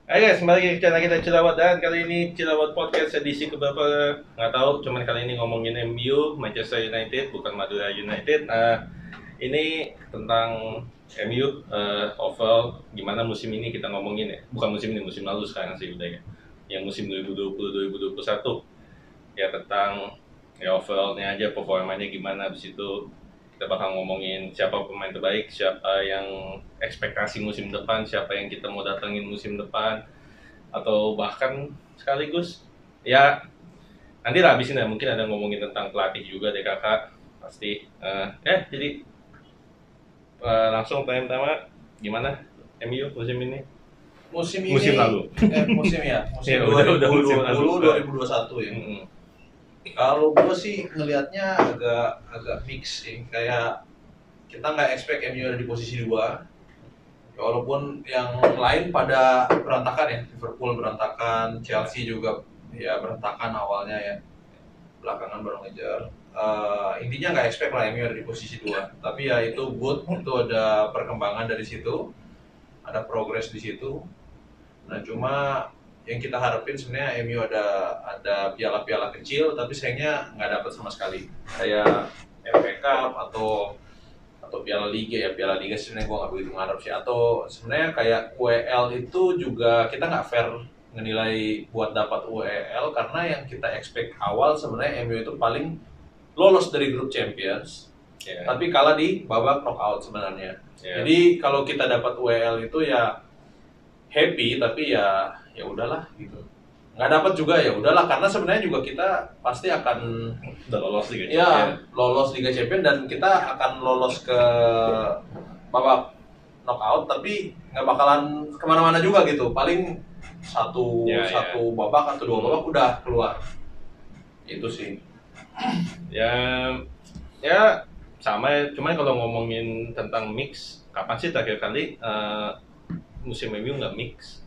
Hai guys, kembali lagi ke channel kita Cilawat dan kali ini Cilawat Podcast edisi keberapa nggak tahu, cuman kali ini ngomongin MU, Manchester United, bukan Madura United. Nah, ini tentang MU, overall gimana musim ini kita ngomongin ya. Bukan musim ini, musim lalu sekarang sih udah ya. Yang musim 2020-2021 ya tentang ya overallnya aja performanya gimana. Habis itu kita bakal ngomongin siapa pemain terbaik, siapa yang ekspektasi musim depan, siapa yang kita mau datengin musim depan, atau bahkan sekaligus ya nanti lah abis ini mungkin ada ngomongin tentang pelatih juga deh kakak pasti. Jadi langsung tanya pertama, gimana MU musim ini, Musim musim ini lalu. musim ya musim Ya udah musim lalu. 2020 2021 ya. Mm-mm. Kalau gue sih ngelihatnya agak agak mix sih, kayak kita nggak expect MU ada di posisi 2. Walaupun yang lain pada berantakan ya, Liverpool berantakan, Chelsea juga ya berantakan awalnya ya, belakangan baru ngejar. Intinya nggak expect lah MU ada di posisi 2. Tapi ya itu good, itu ada perkembangan dari situ, ada progres di situ. Nah cuma yang kita harapin sebenarnya MU ada piala-piala kecil, tapi sayangnya nggak dapat sama sekali. Kayak FA Cup atau Piala Liga ya. Piala Liga sebenarnya gue nggak begitu ngarep sih. Atau sebenarnya kayak UEL itu juga kita nggak fair ngenilai buat dapat UEL, karena yang kita expect awal sebenarnya MU itu paling lolos dari grup Champions, tapi kalah di babak knockout sebenarnya. Jadi kalau kita dapat UEL itu ya happy, tapi ya udahlah gitu. Nggak dapat juga ya udahlah, karena sebenarnya juga kita pasti akan Udah lolos Liga ya Champion. lolos Liga Champions, dan kita akan lolos ke babak knockout, tapi nggak bakalan kemana-mana juga gitu. Paling satu babak atau 2 babak udah keluar. Itu sih. Ya sama ya, cuman kalau ngomongin tentang mix, kapan sih terakhir kali musim MU nggak mix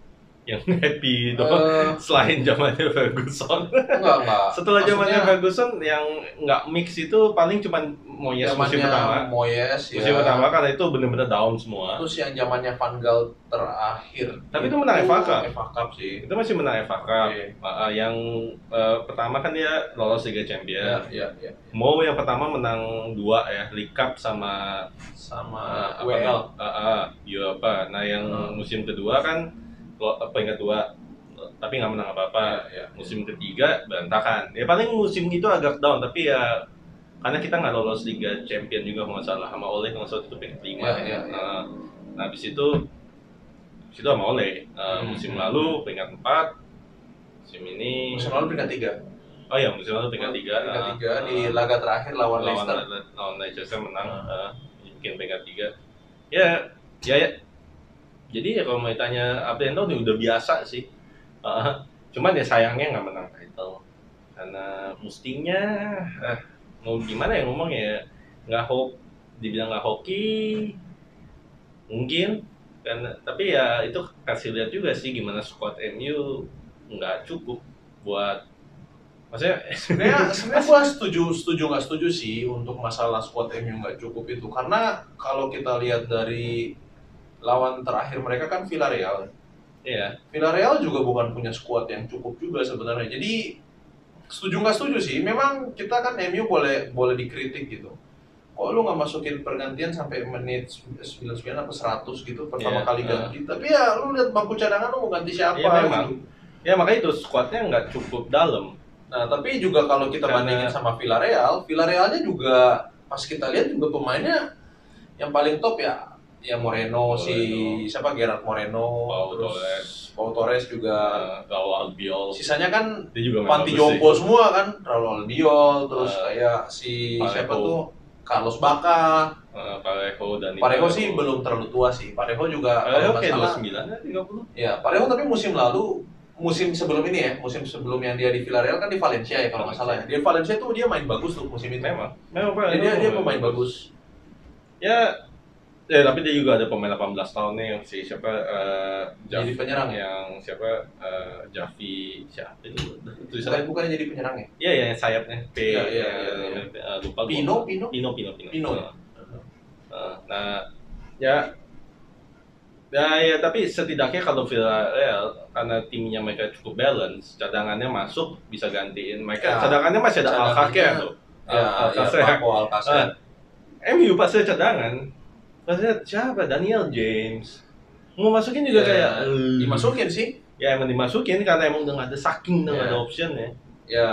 yang happy doang selain zamannya Ferguson. Enggak. Setelah zamannya Ferguson yang nggak mix itu paling cuman Moyes musim pertama. Moyes musim pertama karena itu bener-bener down semua. Terus yang zamannya Van Gaal terakhir. Tapi itu menang FA Cup. FA Cup sih. Itu masih menang FA Cup. Okay. Yang pertama kan dia lolos Liga Champions. Ya. Mau yang pertama menang 2 ya, League Cup sama UEL. Europa. Nah yang musim kedua kan peringkat 2 tapi nggak menang apa-apa. Musim ketiga berantakan. Ya paling musim itu agak down, tapi ya karena kita nggak lolos Liga Champion juga nggak salah, sama Ole nggak salah itu peringkat 5. Nah habis itu sama Ole. Musim lalu peringkat 4, musim lalu peringkat 3. Oh ya, musim lalu peringkat 3. Di laga terakhir lawan Leicester menang, bikin peringkat 3. Ya. Jadi ya kalau mau ditanya apa yang tahu nih udah biasa sih. Cuman ya sayangnya nggak menang title. Karena mestinya mau gimana ya ngomongnya ya, dibilang nggak hoki mungkin kan, tapi ya itu kasih lihat juga sih gimana squad MU nggak cukup buat, maksudnya sebenarnya gue setuju nggak setuju sih untuk masalah squad MU nggak cukup itu, karena kalau kita lihat dari lawan terakhir mereka kan Villarreal. Iya. Villarreal juga bukan punya squad yang cukup juga sebenarnya. Jadi setuju nggak setuju sih, memang kita kan MU boleh dikritik gitu. Kok lu nggak masukin pergantian sampai menit 99 apa 100 gitu pertama kali ganti. Tapi ya lu lihat bangku cadangan lu mau ganti siapa memang. Ya makanya itu squadnya nggak cukup dalam. Nah tapi juga kalau kita bandingin sama Villarrealnya juga pas kita lihat juga pemainnya yang paling top ya Moreno, siapa, Gerard Moreno, Pau Torres juga, Raul Albiol. Sisanya kan panti jompo semua kan, Raul Albiol, terus kayak siapa tuh Carlos Bacca, Parejo sih belum terlalu tua sih. Parejo juga Parejo kayak 29 ya 30. Ya, Parejo tapi musim sebelum ini ya, musim sebelum yang dia di Villarreal kan di Valencia ya kalau nggak salah ya. Di Valencia tuh dia main bagus tuh musim itu. Memang dia pemain bagus. Ya tapi dia juga ada pemain 18 tahun nih, si siapa, jadi penyerang yang siapa, Javi siapa itu bukannya jadi penyerang ya? Iya yang sayapnya lupa Pino. Nah ya Ya, tapi setidaknya kalau Villarreal karena timnya mereka cukup balance, cadangannya masuk bisa gantiin mereka. Ya, Cadangannya masih ada Alcacer tuh. Ya, Alcacer. Paco Alcacer. MU pasti cadangan. Pasti siapa? Daniel James. Mau masukin juga kayak dimasukin sih. Ya emang dimasukin karena emang udah nggak ada saking udah nggak ada option ya. Ya,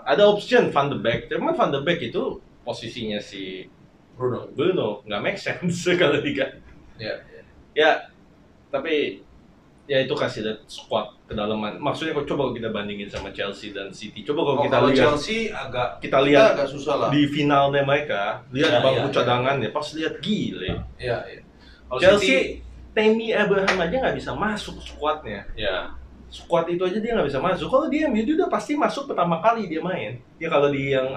ada option Van de Beek, cuman Van de Beek itu posisinya si Bruno nggak make sense kalau diganti. Ya, tapi ya itu kasih lihat squad kedalaman. Maksudnya kok coba kita bandingin sama Chelsea dan City. Coba kalau kita lihat Chelsea kita lihat agak susah lah. Di finalnya mereka, lihat bangku cadangannya, pas lihat gile. Iya. Chelsea Tammy Abraham aja nggak bisa masuk squadnya. Ya. Squad itu aja dia nggak bisa masuk. Kalau dia udah pasti masuk pertama kali dia main. Ya kalau di yang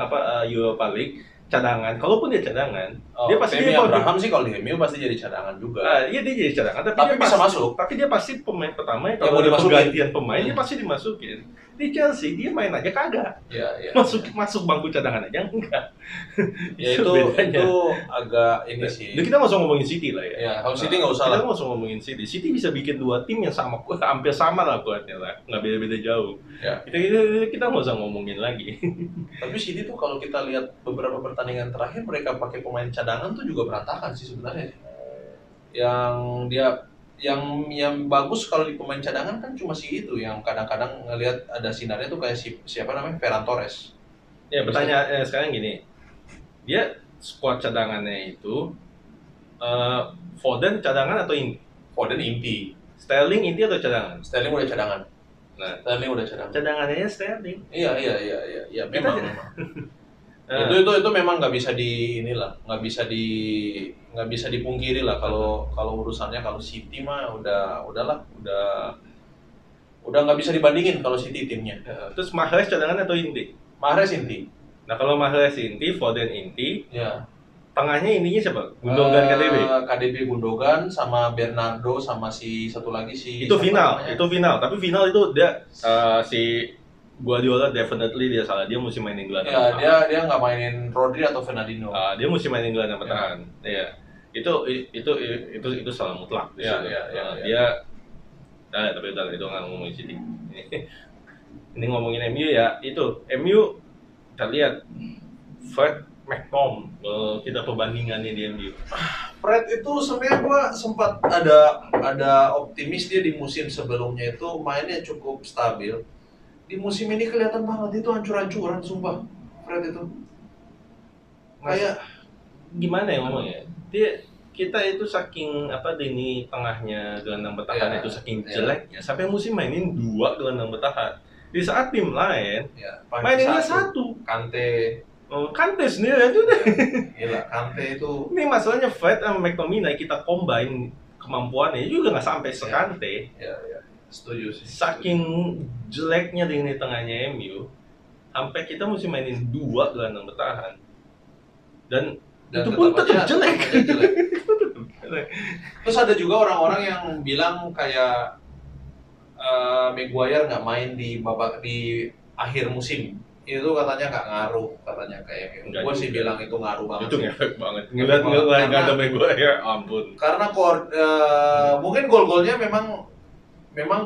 Europa League cadangan, kalaupun dia cadangan, dia pasti Tammy Abraham sih kalau di MU pasti jadi cadangan juga. Iya dia jadi cadangan, tapi dia bisa masuk. Tapi dia pasti pemain pertama ya, kalau ada pergantian pemain dia pasti dimasukin. Di Chelsea dia main aja kagak. Iya. Masuk bangku cadangan aja enggak. Ya itu agak ini sih. Kita nggak usah ngomongin City lah ya. Ya, kalau City nggak usah lah. Kita nggak usah ngomongin City. City bisa bikin dua tim yang sama, hampir sama lah kuatnya lah, nggak beda-beda jauh. Ya. Kita nggak usah ngomongin lagi. Tapi City tuh kalau kita lihat beberapa pertandingan terakhir mereka pakai pemain cadangan tuh juga berantakan sih sebenarnya. Yang bagus kalau di pemain cadangan kan cuma si itu yang kadang-kadang ngelihat ada sinarnya tuh kayak siapa namanya Ferran Torres. Ya pertanyaan sekarang gini, dia squad cadangannya itu Foden cadangan atau inti? Foden inti. Sterling inti atau cadangan? Sterling udah cadangan. Nah, Sterling udah cadangan. Cadangannya Sterling. Iya. Memang. Itu memang nggak bisa nggak bisa dipungkiri lah kalau urusannya kalau City mah udah nggak bisa dibandingin kalau City timnya. Terus Mahrez cadangan atau inti? Mahrez inti. Nah kalau Mahrez inti, Foden inti. Ya. Tengahnya intinya siapa? Gundogan KDB Gundogan sama Bernardo sama si satu lagi si. Itu final. Tapi final itu dia si Guardiola definitely dia salah, dia mesti mainin gelandang. Ya, dia nggak mainin Rodri atau Fernandinho. Dia mesti mainin gelandang bertahan. Iya. Itu salah mutlak. Iya. Tapi udah itu nggak ngomongin City. Ini ngomongin MU ya, itu MU kita lihat Fred McTominay kita perbandingannya di MU. Fred itu sebenarnya gua sempat ada optimis dia di musim sebelumnya itu mainnya cukup stabil. Di musim ini kelihatan banget itu hancur-hancuran sumpah Fred itu. Kayak gimana ya ngomongnya? Kita itu saking ini tengahnya gelandang bertahan itu saking jeleknya sampai musim mainin 2 gelandang bertahan. Di saat tim lain maininnya 1. Kante sendiri aja deh. Gila, Kante itu. Ini masalahnya Fred sama McTominay kita combine kemampuannya juga nggak sampai sekante. Iya. Setuju sih. Saking jeleknya di tengahnya MU, sampai kita mesti mainin 2 gelandang bertahan. Dan itu pun tetap jelek. Terus ada juga orang-orang yang bilang kayak Maguire nggak main di akhir musim. Itu katanya nggak ngaruh, katanya kayak gue sih bilang itu ngaruh banget. Itu ngefek banget. Ngeliat nggak ada Maguire, ampun. Karena mungkin gol-golnya memang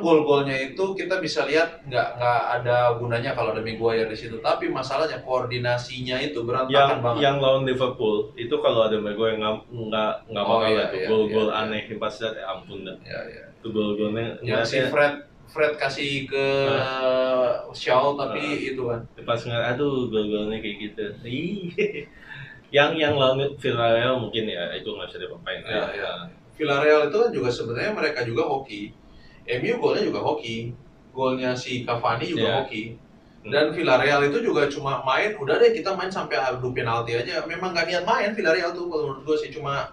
gol-golnya itu kita bisa lihat nggak ada gunanya kalau ada Maguire di situ. Tapi masalahnya koordinasinya itu berantakan banget. Yang lawan Liverpool itu kalau ada Maguire nggak mau tuh gol-gol aneh pas lihat ampun dah. Itu gol-golnya. Yang si Fred kasih ke Shaw tapi itu kan. Pas aduh gol-golnya kayak gitu. Yang lawan Villarreal mungkin ya itu nggak bisa dipapain. Villarreal itu kan juga sebenarnya mereka juga hoki. MU golnya juga hoki, golnya si Cavani juga hoki, dan Villarreal itu juga cuma main, udah deh kita main sampai adu penalti aja. Memang gak niat main Villarreal tuh menurut gue sih, cuma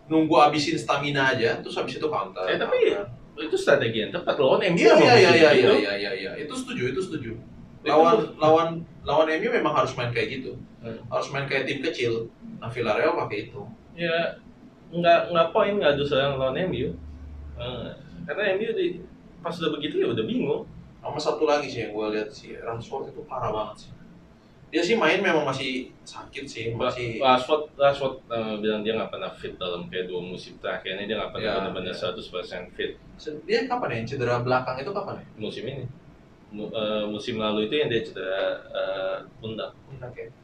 nunggu abisin stamina aja, terus habis itu counter. Tapi itu strategi yang tepat lawan MU. Iya, itu setuju. Lawan MU memang harus main kayak gitu, harus main kayak tim kecil. Nah Villarreal pakai itu. Ya nggak poin nggak ada sayang lawan MU. Karena MU pas udah begitu ya udah bingung. Sama satu lagi sih yang gue lihat sih, Rashford itu parah banget sih. Dia sih main memang masih sakit sih, masih Rashford bilang dia nggak pernah fit dalam kayak 2 musim terakhir ini, dia nggak pernah ya, benar-benar ya. 100% fit. Dia kapan ya cedera belakang itu kapan ya? Musim ini. Musim lalu itu yang dia cedera pundak. Oke.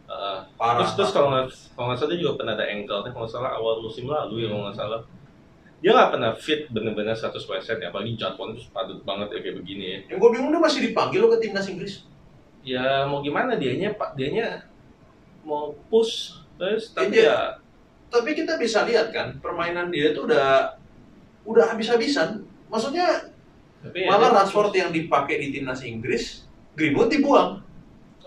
Parah. Terus kalau nggak salah dia juga pernah ada ankle, kalau nggak salah awal musim lalu ya, kalau nggak salah. Dia nggak pernah fit benar-benar 100% ya, apalagi jadwalnya tuh padat banget ya kayak begini ya. Yang gue bingung dia masih dipanggil lo ke timnas Inggris. Ya mau gimana, dianya mau push terus, tapi ya. Tapi kita bisa lihat kan permainan dia itu udah habis-habisan. Maksudnya Tapi malah Rashford yang dipakai di timnas Inggris, Greenwood dibuang.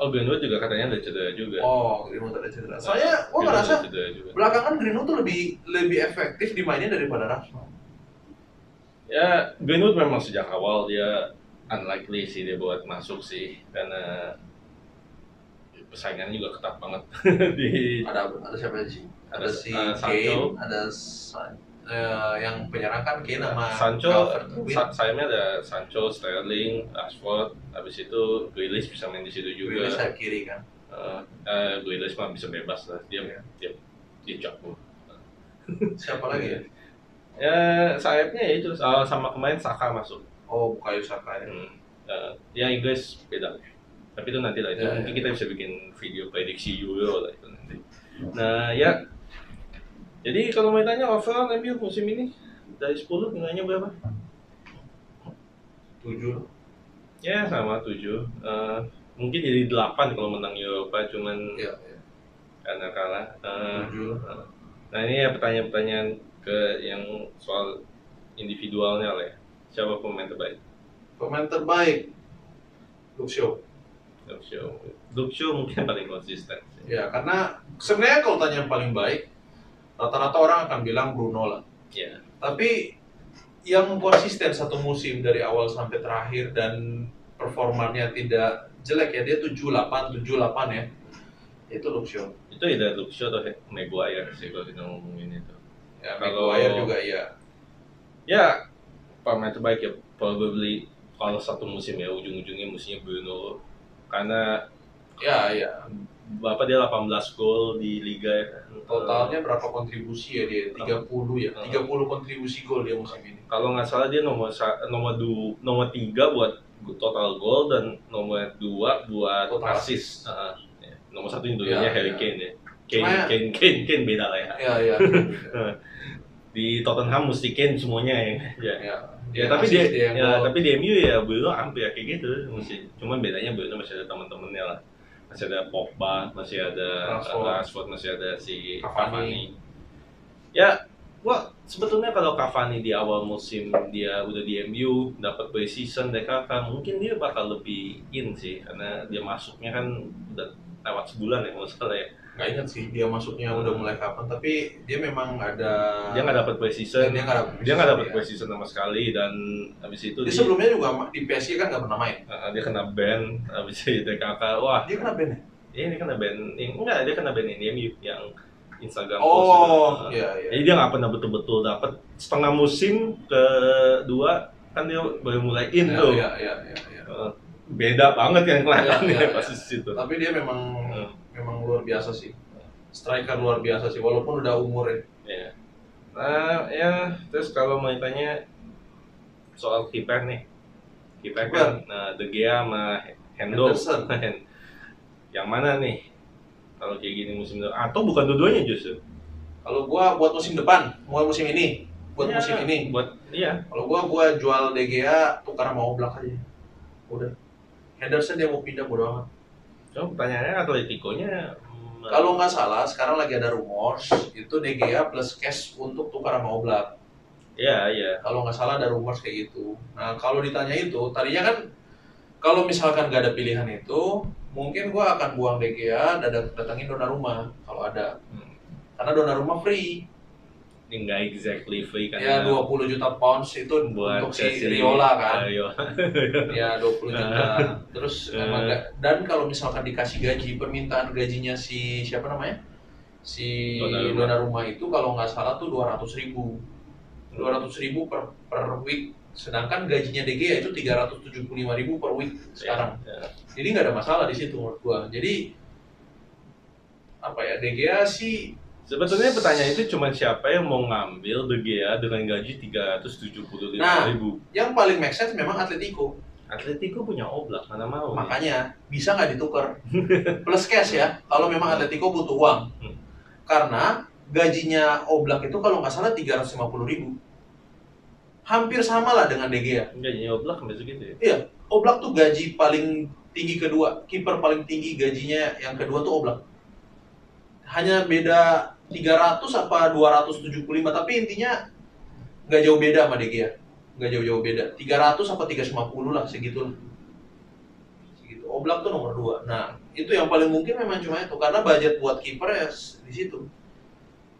Oh, Greenwood juga katanya ada cedera juga. Oh, Greenwood ada cedera. Soalnya gue ngerasa belakangan Greenwood tuh lebih efektif dimainin daripada Rashford. Ya, Greenwood memang sejak awal dia unlikely sih dia buat masuk sih, karena persaingannya juga ketat banget. Ada siapa sih? Ada si Sancho, Kane, ada yang penyerang kan Kane sama Sancho. Sayapnya ada Sancho, Sterling, Rashford. Habis itu Grealish bisa main di situ juga. Grealish sayap kiri kan. Grealish mah bisa bebas lah, dia jago. Siapa lagi ya? Ya sayapnya ya itu sama kemarin Saka masuk. Oh, Bukayo Saka ya. Ya Inggris beda. Tapi itu nanti lah, itu mungkin kita bisa bikin video prediksi Euro lah itu nanti. Nah ya, jadi kalau mau tanya overall MU musim ini dari 10 nilainya berapa? 7. Ya sama 7. Mungkin jadi 8 kalau menang Eropa, cuman karena kalah. 7. Nah ini ya pertanyaan-pertanyaan ke yang soal individualnya lah ya. Siapa pemain terbaik? Pemain terbaik Luke Shaw mungkin paling konsisten. Ya, karena sebenarnya kalau tanya yang paling baik, rata-rata orang akan bilang Bruno lah. Ya. Tapi yang konsisten satu musim dari awal sampai terakhir dan performanya tidak jelek ya, dia 78 ya. Itu Luke Shaw. Itu ya Luke Shaw atau Maguire sih kalau kita ngomongin itu. Ya, Maguire juga iya. Ya, pemain terbaik ya probably kalau satu musim ya, ujung-ujungnya musimnya Bruno. Karena Bapak dia 18 gol di liga ya. Totalnya berapa kontribusi ya dia? 30 ya. 30 kontribusi gol dia musim ini. Kalau nggak salah dia nomor 3 buat total gol dan nomor 2 buat assist. Nomor 1 Indonesia Harry Kane ya. Kane beda lah ya. Iya. Di Tottenham mesti Kane semuanya ya. Tapi di MU ya Bruno hampir kayak gitu masih. Cuman bedanya Bruno masih ada teman-temannya lah. Masih ada Pogba, masih ada Rashford, masih ada si Cavani. Ya, sebetulnya kalau Cavani di awal musim dia udah di MU, dapat pre-season DKK, mungkin dia bakal lebih in sih, karena dia masuknya kan udah lewat sebulan ya, masalah ya. Nggak ingat sih dia masuknya udah mulai kapan, tapi dia memang dia nggak dapat pre-season. Dia nggak dapat pre-season sama sekali, dan habis itu dia sebelumnya juga di PSG kan nggak pernah main. Dia kena ban habis itu DKK. Wah, dia kena ban ya? Dia kena ban. Enggak, dia kena ban ini MU yang Instagram post. Iya. Jadi dia nggak pernah betul-betul dapat. Setengah musim kedua kan dia baru mulai in tuh. Iya. Beda banget kan kelihatannya pas di situ. Tapi dia memang luar biasa sih. Striker luar biasa sih, walaupun udah umur ya. Iya. Nah, ya terus kalau mau tanya soal kiper nih. Kiper kan De Gea sama Henderson. Yang mana nih? Kalau kayak gini musim depan atau bukan dua-duanya justru? Kalau gua buat musim depan, musim ini. Kalau gua jual De Gea tukar sama Oblak aja. Udah. Henderson dia mau pindah bodo amat. Pertanyaannya Atletico-nya kalau nggak salah sekarang lagi ada rumors itu De Gea plus cash untuk tukar sama Oblak. Iya. Kalau nggak salah ada rumors kayak gitu. Nah kalau ditanya itu, tadinya kan kalau misalkan nggak ada pilihan itu, mungkin gua akan buang De Gea dan datangin Donnarumma kalau ada. Karena Donnarumma free. Nggak exactly free kan. Ya 20 juta pounds itu buat untuk si Riola kan. Ya 20 juta. Terus emang dan kalau misalkan dikasih gaji, permintaan gajinya si siapa namanya? Si Donnarumma itu kalau nggak salah tuh 200.000 per week. Sedangkan gajinya De Gea itu 375.000 per week sekarang. Jadi nggak ada masalah di situ menurut gua. Jadi apa ya, De Gea sih Sebetulnya pertanyaan itu cuma siapa yang mau ngambil De Gea dengan gaji 375 nah ribu. yang paling make sense memang Atletico. Atletico punya Oblak, mana mau. Makanya bisa nggak ditukar plus cash ya kalau memang Atletico butuh uang. Hmm. Karena gajinya Oblak itu kalau nggak salah 350 ribu, hampir sama lah dengan De Gea. Gajinya Oblak sampai segitu ya? Iya, Oblak tuh gaji paling tinggi kedua, kiper paling tinggi gajinya yang kedua tuh Oblak. Hanya beda 300 apa 275, tapi intinya nggak jauh beda sama De Gea. Nggak jauh-jauh beda. 300 apa 350 lah, segitu. Segitu. Oblak tuh nomor 2. Nah, itu yang paling mungkin memang cuma itu. Karena budget buat kiper ya di situ.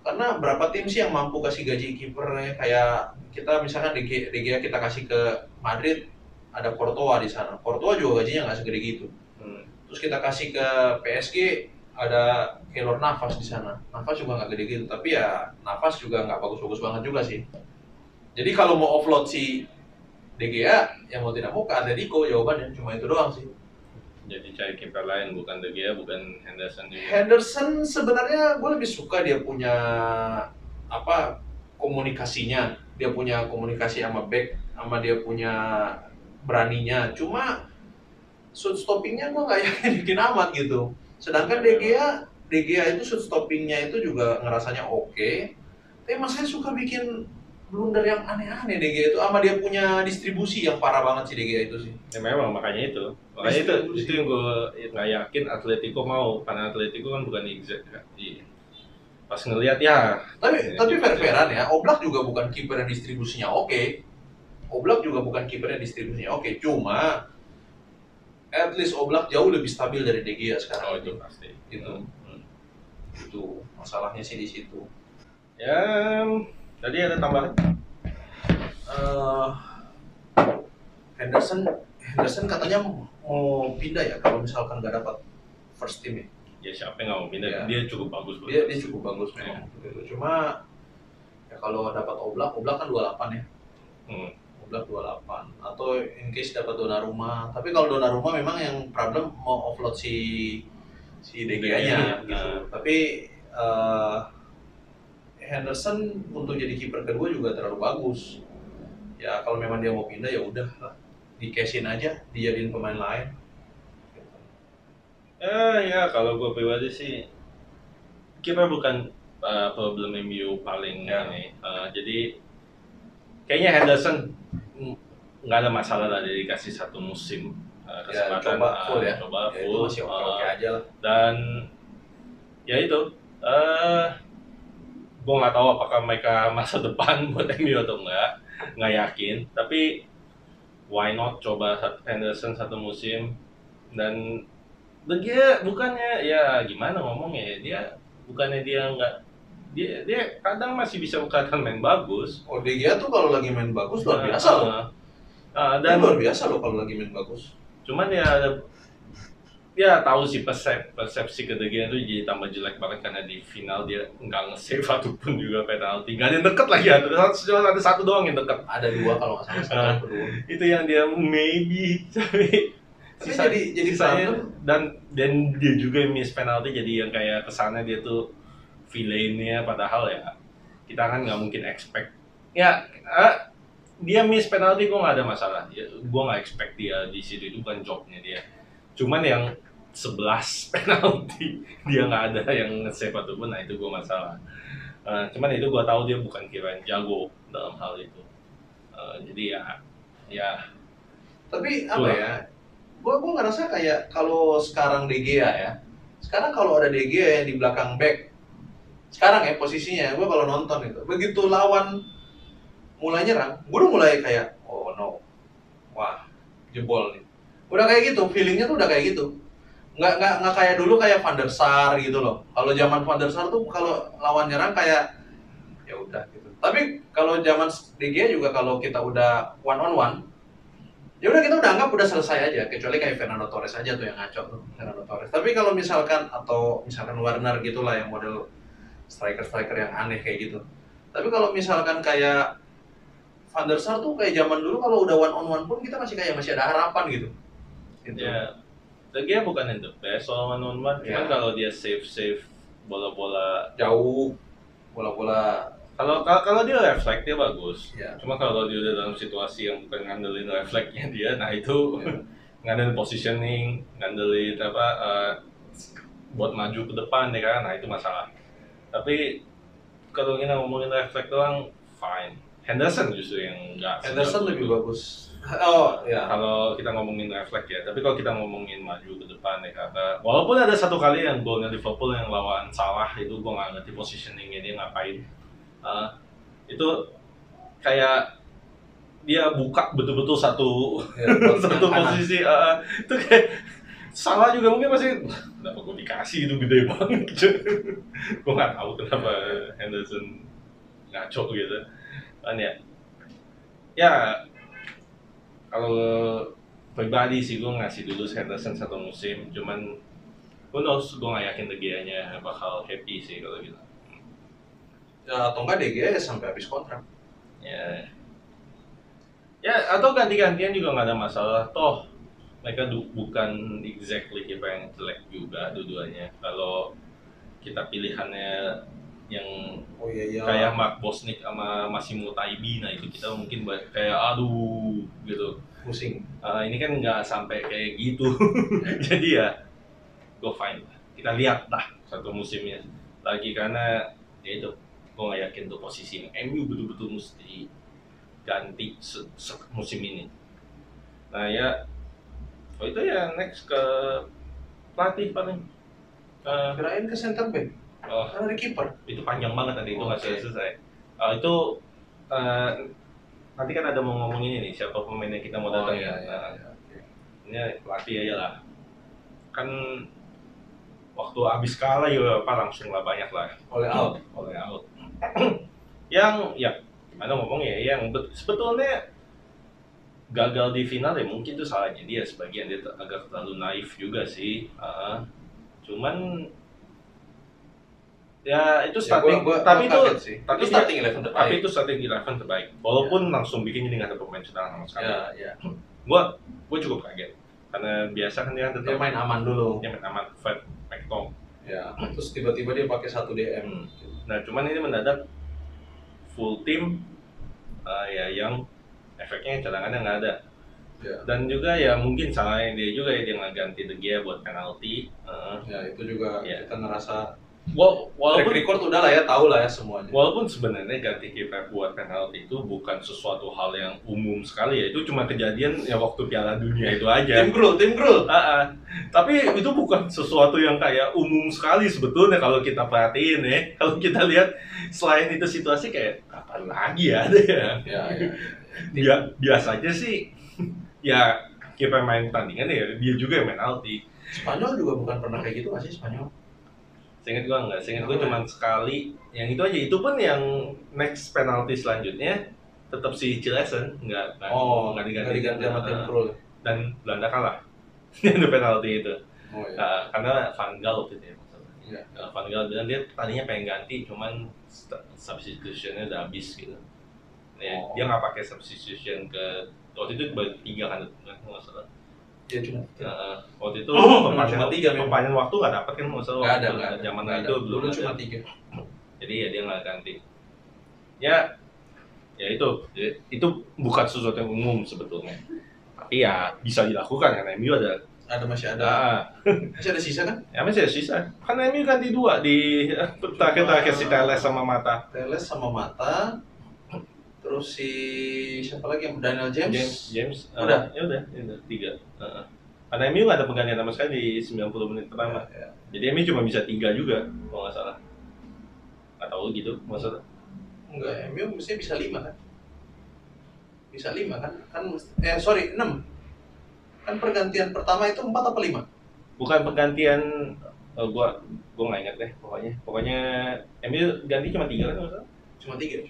Karena berapa tim sih yang mampu kasih gaji kipernya? Kayak kita misalkan De Gea kita kasih ke Madrid, ada Courtois di sana. Courtois juga gajinya nggak segede gitu. Terus kita kasih ke PSG, ada Keylor Navas di sana. Navas juga nggak gede gitu, tapi ya Navas juga nggak bagus-bagus banget juga sih. Jadi kalau mau offload si De Gea, yang mau tidak mau ke Atletico, jawabannya cuma itu doang sih. Jadi cari kiper lain, bukan De Gea, bukan Henderson juga. Henderson sebenarnya gue lebih suka dia punya apa komunikasinya, dia punya komunikasi sama back, sama dia punya beraninya. Cuma shoot stoppingnya gue nggak yakin bikin amat gitu. Sedangkan De Gea itu shoot stoppingnya itu juga ngerasanya oke. Tapi masanya suka bikin blunder yang aneh-aneh De Gea itu, sama dia punya distribusi yang parah banget sih De Gea itu sih. Ya memang makanya itu yang gue nggak yakin Atletico mau, karena Atletico kan bukan exact kan. Pas ngelihat ya. Tapi fair-fairan ya, Oblak juga bukan kiper yang distribusinya oke. Oblak juga bukan kiper yang distribusinya oke. Cuma at least Oblak jauh lebih stabil dari De Gea sekarang. Oh itu pasti. Itu masalahnya sih di situ. Ya, tadi ada tambahan. Henderson katanya mau pindah ya kalau misalkan nggak dapat first team ya. Ya siapa yang nggak mau pindah? Ya. Dia cukup bagus. Dia cukup bagus memang. Cuma ya kalau dapat Oblak kan 28 ya. Oblak 28 atau in case dapat Donnarumma. Tapi kalau Donnarumma memang yang problem mau offload si De Gea-nya gitu. Tapi Henderson untuk jadi kiper kedua juga terlalu bagus. Ya kalau memang dia mau pindah ya udah lah, di cashin aja, dijadiin pemain lain. Ya kalau gue pribadi sih kiper bukan problem MU paling ini. Jadi kayaknya Henderson nggak ada masalah lah, dia dikasih satu musim kesempatan coba full, masih oke aja lah. Dan ya itu gue nggak tahu apakah mereka masa depan buat MU atau nggak yakin, tapi why not coba Henderson satu musim. Dan dia bukannya ya gimana ngomongnya, dia bukannya dia nggak, dia kadang masih bisa kelihatan main bagus. Oh, De Gea tuh kalau lagi main bagus luar biasa loh. Dan luar biasa loh kalau lagi main bagus. Cuman ya tahu sih persepsi ke De Gea itu jadi tambah jelek banget karena di final dia nggak nge-save satupun juga penalti. Nggak ada yang deket lagi, ada satu doang yang deket. Ada dua kalau nggak salah, kedua. Itu yang dia maybe tapi jadi saya dan dia juga miss penalti, jadi yang kayak kesannya dia tuh villainnya, padahal ya kita kan nggak mungkin expect ya dia miss penalti, gue nggak ada masalah ya, gue nggak expect dia di situ, itu bukan jobnya dia. Cuman yang 11 penalti dia nggak ada yang nge-save ataupun, nah itu gue masalah. Cuman itu gue tahu dia bukan kira jago dalam hal itu. Jadi ya tapi apa ya, gue ngerasa kayak kalau sekarang De Gea ya, sekarang kalau ada De Gea yang di belakang back sekarang ya posisinya, gue kalau nonton itu begitu lawan mulai nyerang, gue udah mulai kayak oh no, wah jebol nih, udah kayak gitu, feelingnya tuh udah kayak gitu. Nggak kayak dulu kayak Van der Sar gitu loh. Kalau zaman Van der Sar tuh kalau lawan nyerang kayak ya udah gitu. Tapi kalau zaman De Gea juga kalau kita udah one on one, ya udah kita udah anggap udah selesai aja, kecuali kayak Fernando Torres aja tuh yang ngaco tuh, Fernando Torres. Tapi kalau misalkan Werner gitulah yang model striker yang aneh kayak gitu. Tapi kalau misalkan kayak Van der Sar tuh kayak zaman dulu kalau udah one on one pun kita masih ada harapan gitu. Ya, De Gea bukan yang the best soal one on one, cuman kalau dia save bola-bola. Jauh, bola-bola. Kalau dia refleks dia bagus. Ya. Cuma kalau dia udah dalam situasi yang bukan ngandelin refleksnya dia, nah itu Ya. ngandelin positioning, ngandelin buat maju ke depan ya kan, nah itu masalah. Tapi kalau kita ngomongin refleks doang, fine. Henderson justru yang nggak. Henderson lebih bagus. Oh ya. Kalau kita ngomongin refleks ya, tapi kalau kita ngomongin maju ke depan ya kata, walaupun ada satu kali yang golnya Liverpool yang lawan Salah itu gue nggak ngerti positioningnya dia ngapain. Itu kayak dia buka betul-betul satu satu posisi. Itu kayak Salah juga mungkin pasti kenapa gue dikasih itu gede banget. Gue nggak tahu kenapa Henderson ngaco gitu kan ya kalau pribadi sih gue ngasih dulu Henderson 1 musim, cuman who knows, gue nggak yakin De Gea-nya bakal happy sih kalau gitu. Ya atau enggak De Gea sampai habis kontrak. Ya atau ganti-gantian juga nggak ada masalah, toh mereka bukan exactly kiper yang jelek juga dua-duanya. Kalau kita pilihannya yang kayak Mark Bosnich sama Massimo Taibi, nah itu kita mungkin kayak aduh gitu pusing. Ini kan nggak sampai kayak gitu. Jadi ya go fine, kita lihat lah 1 musimnya lagi, karena ya itu gue nggak yakin tuh posisi MU betul-betul mesti ganti musim ini. Nah ya itu ya next ke pelatih paling. Kirain ke center back. Kan ada kiper. Itu panjang banget nanti, itu nggak selesai. Itu nanti kan ada mau ngomongin ini siapa pemain yang kita mau datang ya. Ini pelatih aja lah. Kan waktu habis kalah ya langsung lah banyak lah. Oleh out. Yang ya gimana ngomongnya, yang sebetulnya gagal di final ya mungkin itu salahnya dia sebagian, dia agak terlalu naif juga sih. Cuman ya itu starting, tapi itu starting 11 terbaik. Tapi itu starting 11 terbaik. Walaupun langsung bikin jadi nggak ada pemain cadangan sama sekali. Gua cukup kaget karena biasa kan dia tetap main aman dulu. Dia main aman, Fred McTom. Ya, terus tiba-tiba dia pakai 1 DM. Nah, cuman ini mendadak full team ya yang efeknya cadangannya nggak ada. Dan juga ya mungkin salahnya dia juga ya, dia nggak ganti De Gea buat penalti. Ya itu juga kita ngerasa walaupun record udah lah ya, tahu lah ya semuanya. Walaupun sebenarnya ganti kiper buat penalti itu bukan sesuatu hal yang umum sekali ya, itu cuma kejadian ya waktu Piala Dunia itu aja. Tim Krul. Tapi itu bukan sesuatu yang kayak umum sekali sebetulnya kalau kita perhatiin ya. Kalau kita lihat selain itu situasi kayak kapan lagi ada ya. Biasanya sih ya kiper main pertandingan ya dia juga yang penalti. Spanyol juga bukan pernah kayak gitu nggak sih Spanyol? Seingat gue cuma sekali, yang itu aja, itu pun yang next penalti selanjutnya tetap si Cilesen nggak diganti sama tim Krul dan Belanda kalah itu penalti itu. Karena Van Gaal gitu ya. Van Gaal dan dia tadinya pengen ganti, cuman substitutionnya udah habis gitu. Dia nggak pakai substitution ke waktu itu baru 3 kan nggak salah. Ya cuma waktu itu perpanjangan waktu nggak dapat kan masalah waktu zaman itu belum cuma 3. Jadi ya dia nggak ganti. Ya itu bukan sesuatu yang umum sebetulnya. Tapi ya bisa dilakukan karena MU masih ada sisa kan? Ya masih ada sisa. Kan MU ganti 2 di terakhir si Teles sama Mata. Terus si siapa lagi yang Daniel James? Udah 3. Karena MU nggak ada penggantian sama sekali di 90 menit pertama. Jadi MU cuma bisa 3 juga kalau nggak salah. Nggak tahu gitu maksudnya. Enggak, MU mestinya bisa 5 kan? Bisa 5 kan? 6. Kan pergantian pertama itu 4 apa 5? Bukan pergantian, gua nggak ingat deh pokoknya MU ganti cuma 3 kan maksudnya? Cuma 3.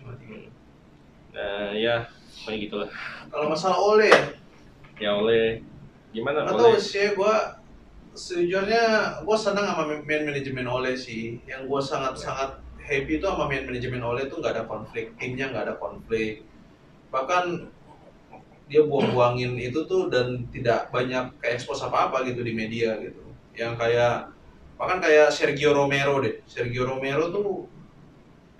Nah ya pokoknya gitulah. Kalau masalah Ole ya Ole gimana? Nggak tahu sih, sejujurnya gue senang sama manajemen Ole sih. Yang gue sangat happy itu sama manajemen Ole itu nggak ada konflik, timnya nggak ada konflik. Bahkan dia buang-buangin itu tuh dan tidak banyak ke expose apa-apa gitu di media gitu. Yang kayak Bahkan kayak Sergio Romero deh. Sergio Romero tuh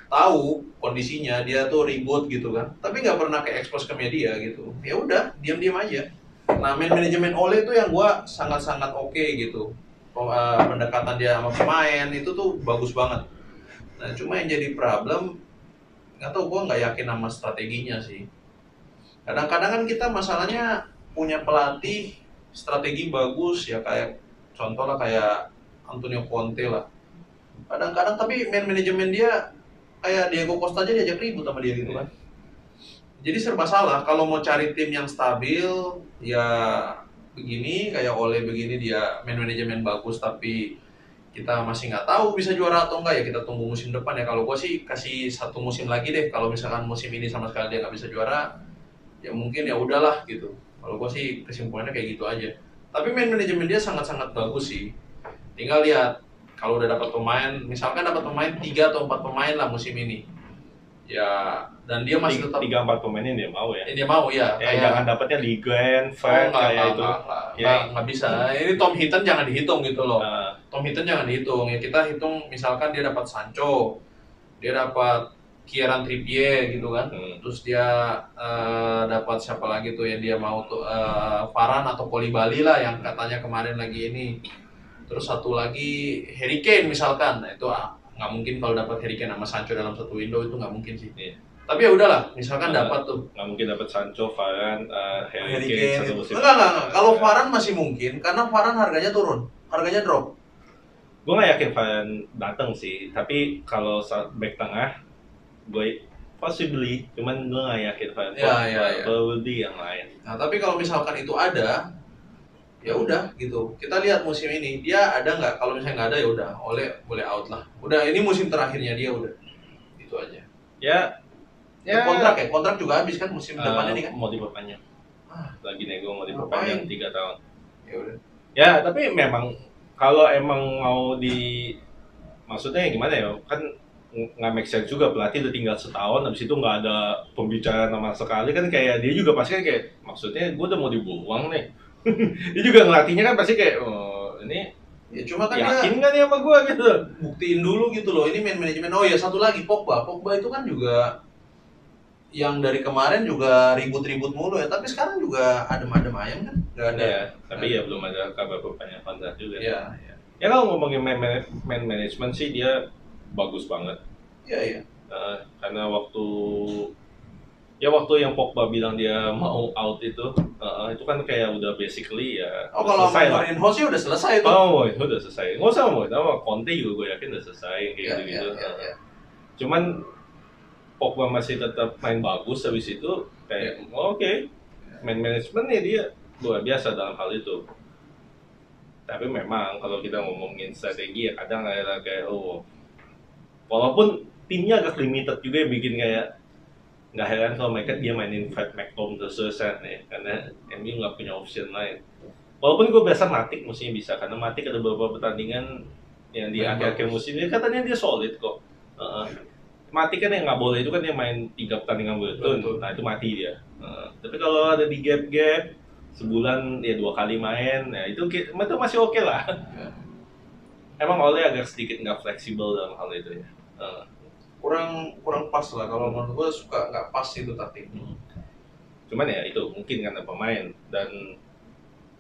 tahu kondisinya, dia tuh ribut gitu kan, tapi nggak pernah kayak expose ke media gitu. Ya udah, diam-diam aja. Nah, manajemen Ole itu yang gua sangat-sangat oke gitu. Pendekatan dia sama pemain itu tuh bagus banget. Nah, cuma yang jadi problem, nggak tahu, gua nggak yakin sama strateginya sih. Kadang-kadang kan kita masalahnya punya pelatih strategi bagus ya, kayak contoh lah kayak Antonio Conte lah. Kadang-kadang tapi manajemen dia kayak Diego Costa aja diajak ribut sama dia gitu kan. Jadi serba salah. Kalau mau cari tim yang stabil, ya begini, kayak Ole begini, dia manajemen bagus tapi kita masih nggak tahu bisa juara atau enggak, ya kita tunggu musim depan ya. Kalau gue sih kasih 1 musim lagi deh. Kalau misalkan musim ini sama sekali dia nggak bisa juara, ya mungkin ya udahlah gitu. Kalau gue sih kesimpulannya kayak gitu aja. Tapi manajemen dia sangat-sangat bagus sih. Tinggal lihat kalau udah dapat pemain, misalkan dapat pemain 3 atau 4 pemain lah musim ini. Ya, dan dia masih tetap 3-4 pemain ini dia mau ya. dia mau ya. Ya jangan dapatnya Ligan, Fred kayak itu. Ya Nggak bisa. Ini Tom Hinton jangan dihitung gitu loh. Nah, Tom Hinton jangan dihitung. Ya kita hitung misalkan dia dapat Sancho, dia dapat Kieran Trippier gitu kan. Terus dia dapat siapa lagi tuh yang dia mau tuh, Varane atau Koulibaly lah yang katanya kemarin lagi ini. Terus satu lagi Harry Kane misalkan. Nah, itu nggak mungkin kalau dapat Harry Kane sama Sancho dalam satu window, itu nggak mungkin sih. iya. Tapi ya udahlah, misalkan dapat tuh Nggak mungkin dapat Sancho, Varane, Harry Harry Kane Kane satu itu. musim. Enggak. Kalau Varane masih mungkin, karena Varane harganya turun, harganya drop. Gue nggak yakin Varane datang sih, tapi kalau back tengah, gue possibly, cuman gue nggak yakin Varane. Ya. Probably yang lain. Nah, tapi kalau misalkan itu ada, ya udah gitu. Kita lihat musim ini dia ada nggak. Kalau misalnya nggak ada, ya udah, Ole boleh out lah. Udah, ini musim terakhirnya dia udah. Itu aja. Ya. Kontrak juga habis kan musim depan ini kan. Mau diperpanjang. Ah. Lagi nego mau diperpanjang 3 tahun. Ya udah. Ya, tapi memang kalau emang mau maksudnya gimana ya? Kan nggak make sense juga, pelatih udah tinggal setahun, habis itu nggak ada pembicaraan sama sekali kan, kayak dia juga pasti kan kayak maksudnya gue udah mau dibuang nih. Dia juga ngelatihnya kan pasti kayak ini Ya cuma kan yakin dia kan ya sama gue gitu. buktiin dulu gitu loh. Ini manajemen. Oh ya, satu lagi Pogba itu kan juga yang dari kemarin juga ribut-ribut mulu ya, tapi sekarang juga adem-adem ayam kan, nggak ada. Ya, tapi ya belum ada kabar perpanjangan kontrak juga. Ya. Ya kalau ngomongin man management sih dia bagus banget. Iya. Karena waktu yang Pogba bilang dia mau out itu kan kayak udah basically ya. Oh, kalau selesai lah. Mourinho sih udah selesai tuh. Oh, udah selesai. Nggak usah mau, sama Conte juga gue yakin udah selesai kayak gitu. Ya. Cuman Pogba masih tetap main bagus habis itu kayak oke. Man managementnya dia luar biasa dalam hal itu. Tapi memang kalau kita ngomongin strategi ya kadang kayak walaupun timnya agak limited juga yang bikin kayak nggak heran kalau mereka dia mainin Fred McTominay terus ya, karena MU nggak punya option lain. Walaupun gue biasa Matic musimnya bisa, karena Matic ada beberapa pertandingan yang di akhir-akhir musim ini katanya dia solid kok. Matic kan yang nggak boleh itu kan dia main 3 pertandingan beruntun, nah itu mati dia. Tapi kalau ada di gap sebulan ya 2 kali main, ya itu masih oke lah. Emang Ole agak sedikit nggak fleksibel dalam hal itu ya. Kurang pas lah, kalau menurut gue suka nggak pas itu taktik. Cuman ya itu mungkin karena pemain dan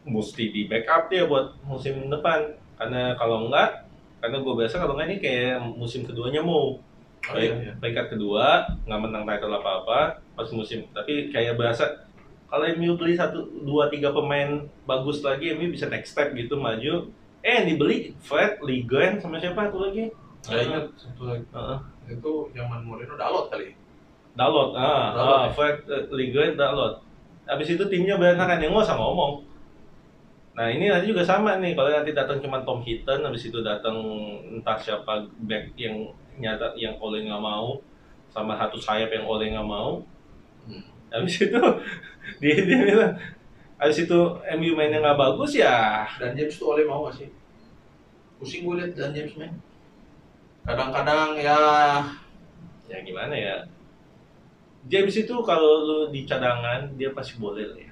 mesti di backup dia buat musim depan, karena kalau enggak, karena gue biasa kalau nggak ini kayak musim keduanya mau peringkat kedua nggak menang title apa pas musim, tapi kayak berasa kalau MU beli 1, 2, 3 pemain bagus lagi, MU bisa next step gitu maju. Dibeli Fred, Ligan sama siapa tuh lagi? Ingat satu lagi. Itu zaman Mourinho Dalot kali. Dalot, Fred, Ligan, Dalot. Habis itu timnya berantakan, yang nggak usah ngomong. Nah ini nanti juga sama nih, kalau nanti datang cuma Tom Hinton, habis itu datang entah siapa back yang nyata yang Ole nggak mau, sama satu sayap yang Ole nggak mau. Habis itu dia bilang, habis itu MU mainnya nggak bagus ya. Dan James tuh Ole mau nggak sih? Pusing gue liat Dan James main. Kadang-kadang ya gimana ya, James itu kalau lu di cadangan dia pasti boleh lah ya.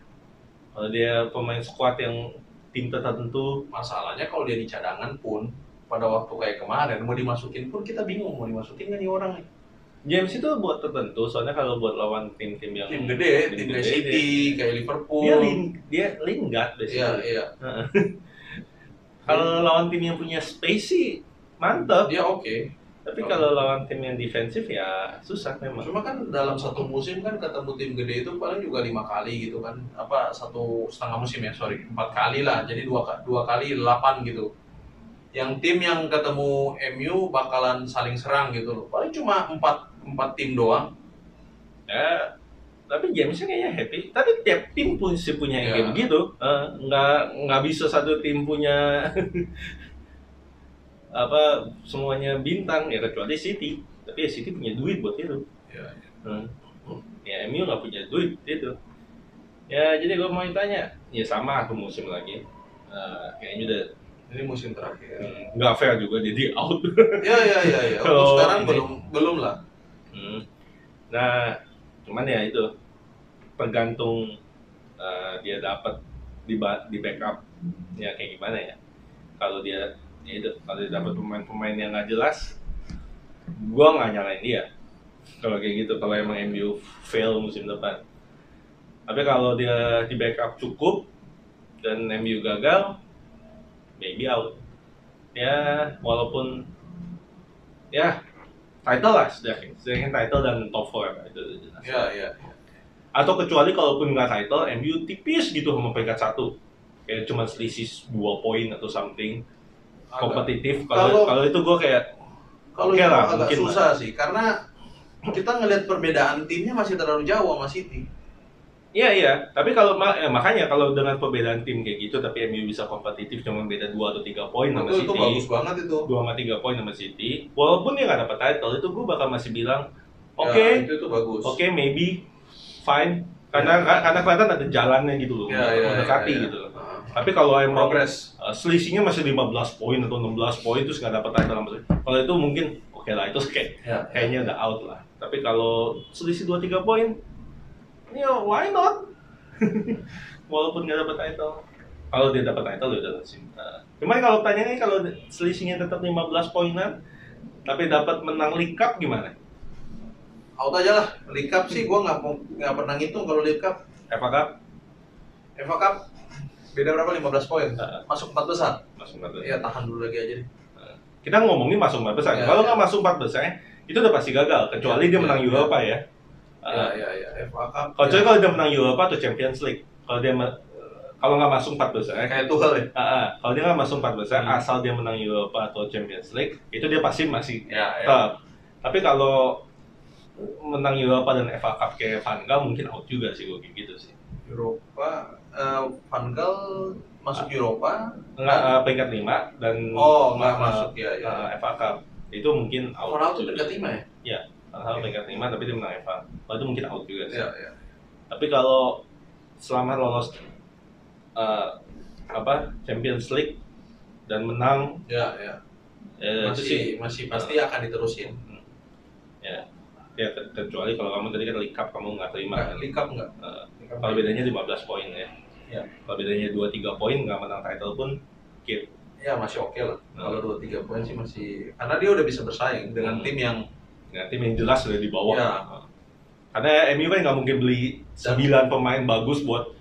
Kalau dia pemain squad yang tim tertentu, masalahnya kalau dia di cadangan pun pada waktu kayak kemarin mau dimasukin pun kita bingung mau dimasukin nggak nih orang nih. James itu buat tertentu, soalnya kalau buat lawan tim-tim yang Tim gede, tim kayak City, kayak Liverpool. Dia Lingard Iya, iya. Kalau lawan tim yang punya space sih mantap. Dia oke. Tapi kalau lawan tim yang defensif ya susah memang. Cuma kan dalam satu musim kan ketemu tim gede itu paling juga 5 kali gitu kan. Apa 1,5 musim ya, sorry, 4 kali lah. Jadi dua kali 8 gitu. Yang tim yang ketemu MU bakalan saling serang gitu loh. Paling cuma 4 tim doang. Ya, tapi Jamesnya kayaknya happy. Tapi tiap tim pun sih punya yang Ya. kayak begitu. Nggak bisa satu tim punya apa semuanya bintang ya, kecuali City. Tapi ya City punya duit buat itu. Ya, Ya MU nggak punya duit itu. Ya jadi gue mau tanya, ya sama aku musim lagi. Kayaknya udah ini musim terakhir. nggak fair juga jadi out. Ya. Untuk Kalau sekarang ini- belum lah. Nah, cuman ya itu tergantung dia dapat di backup ya kayak gimana ya. Kalau dia dapat pemain-pemain yang nggak jelas, gua nggak nyalain dia. Kalau kayak gitu, kalau emang MU fail musim depan. Tapi kalau dia di backup cukup dan MU gagal, maybe out. Ya, walaupun ya title lah sedangkan title dan top 4 itu jelas. Ya. Atau kecuali kalaupun nggak title, MU tipis gitu sama peringkat 1. Kayak cuma selisih 2 poin atau something. Kompetitif. Kalau itu gue kayak Kalau oke itu lah, agak mungkin susah sih karena kita ngelihat perbedaan timnya masih terlalu jauh sama City. Iya. Tapi kalau makanya kalau dengan perbedaan tim kayak gitu, tapi MU bisa kompetitif cuma beda 2 atau 3 poin sama Itu City. bagus banget itu. 2 sama 3 poin sama City. Walaupun dia nggak dapat title, itu gue bakal masih bilang oke, Ya, itu bagus. oke, maybe fine. Karena kelihatan ada jalannya gitu loh, mendekati gitu loh. Tapi kalau emang Progress. selisihnya masih 15 poin atau 16 poin terus nggak dapat title sama sekali. Kalau itu mungkin oke lah, itu kayaknya udah out lah. Tapi kalau selisih 2-3 poin, ya why not? Walaupun nggak dapat title. Kalau dia dapat title ya udah sih. Cuman kalau tanya nih, kalau selisihnya tetap 15 poinan tapi dapat menang League Cup gimana? Out aja lah. League Cup sih gua nggak pernah ngitung kalau League Cup. FA Cup FA Cup beda berapa? 15 poin. Masuk 4 besar. masuk 4 besar. Ya tahan dulu lagi aja deh. Kita ngomongin masuk 4 besar. Ya, Kalau ya. nggak masuk 4 besar, itu udah pasti gagal. Kecuali dia menang Europa ya. Ya. FA Cup. Kecuali kalau dia menang Europa atau Champions League. Kalau nggak masuk 4 besar, Kayak Tuchel ya. kalau dia nggak masuk 4 besar, asal dia menang Europa atau Champions League, itu dia pasti masih Ya. tetap. Tapi kalau menang Europa dan FA Cup kayak Van Gaal mungkin out juga sih, gue kayak gitu sih. Eropa, Van Gaal masuk Eropa. Nggak peringkat 5 dan Nggak masuk ya. FA Cup itu mungkin out. Van Gaal tuh peringkat 5 ya? Iya, Van Gaal peringkat 5 tapi dia menang FA. Kalau itu mungkin out juga sih. Ya. Tapi kalau selama lolos Champions League dan menang Ya. itu sih Masih pasti akan diterusin. ya kecuali kalau kamu tadi kan League Cup kamu nggak terima kan. League Cup nggak. Kalau bedanya 15 poin ya. Ya. Kalau bedanya 2-3 poin nggak menang title pun keep. Ya masih oke lah. Kalau 2-3 poin sih masih, karena dia udah bisa bersaing dengan tim yang tim yang jelas sudah di bawah. Ya. Karena MU kan nggak mungkin beli 9 pemain bagus buat